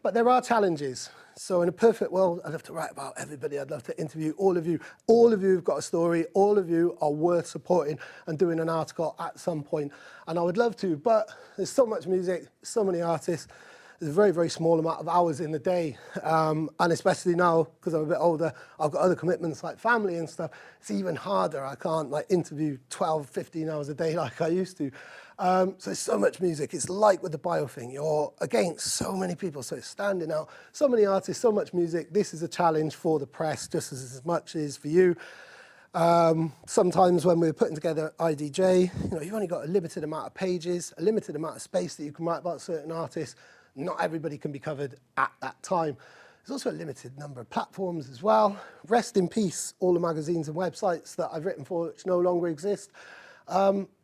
But there are challenges. So in a perfect world, I'd love to write about everybody. I'd love to interview all of you. All of you have got a story. All of you are worth supporting and doing an article at some point. And I would love to, but there's so much music, so many artists. There's a very, very small amount of hours in the day. And especially now, because I'm a bit older, I've got other commitments like family and stuff. It's even harder. I can't like interview 12, 15 hours a day like I used to. So there's so much music. It's like with the bio thing. You're against so many people, so it's standing out. So many artists, so much music. This is a challenge for the press, just as much as for you. Sometimes when we're putting together IDJ, you've only got a limited amount of pages, a limited amount of space that you can write about certain artists. Not everybody can be covered at that time. There's also a limited number of platforms as well. Rest in peace, all the magazines and websites that I've written for which no longer exist.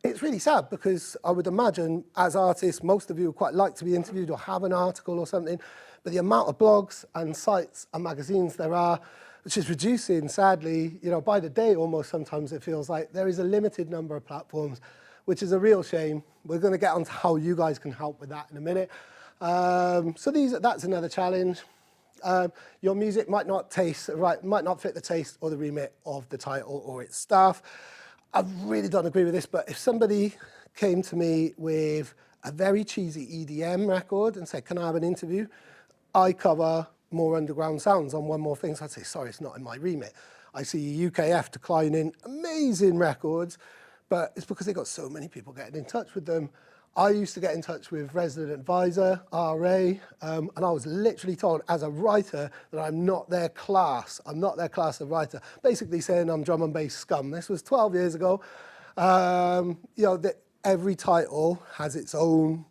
It's really sad because I would imagine as artists, most of you would quite like to be interviewed or have an article or something, but the amount of blogs and sites and magazines there are, which is reducing, sadly, by the day almost sometimes it feels like there is a limited number of platforms, which is a real shame. We're going to get onto how you guys can help with that in a minute. So that's another challenge. Your music might not fit the taste or the remit of the title or its staff. I really don't agree with this, but if somebody came to me with a very cheesy EDM record and said, can I have an interview? I cover more underground sounds on One More Thing. So I'd say, sorry, it's not in my remit. I see UKF declining amazing records, but it's because they got so many people getting in touch with them. I used to get in touch with Resident Advisor, RA, and I was literally told as a writer that I'm not their class. I'm not their class of writer. Basically saying I'm drum and bass scum. This was 12 years ago. That every title has its own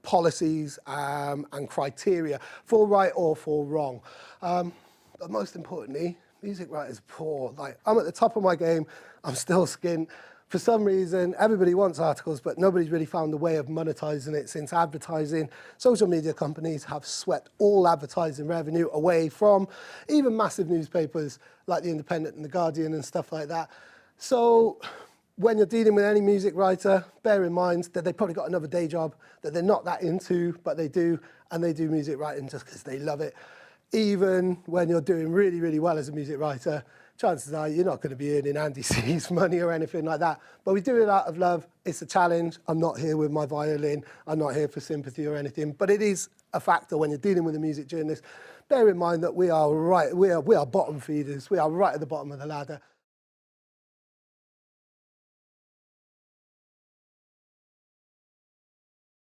policies and criteria for right or for wrong. But most importantly, music writers are poor. Like, I'm at the top of my game. I'm still skint. For some reason, everybody wants articles, but nobody's really found a way of monetizing it since advertising. Social media companies have swept all advertising revenue away from even massive newspapers like The Independent and The Guardian and stuff like that. So when you're dealing with any music writer, bear in mind that they've probably got another day job that they're not that into, but they do, and they do music writing just because they love it. Even when you're doing really, really well as a music writer, chances are you're not going to be earning Andy C's money or anything like that. But we do it out of love. It's a challenge. I'm not here with my violin. I'm not here for sympathy or anything. But it is a factor when you're dealing with a music journalist. Bear in mind that we are bottom feeders. We are right at the bottom of the ladder.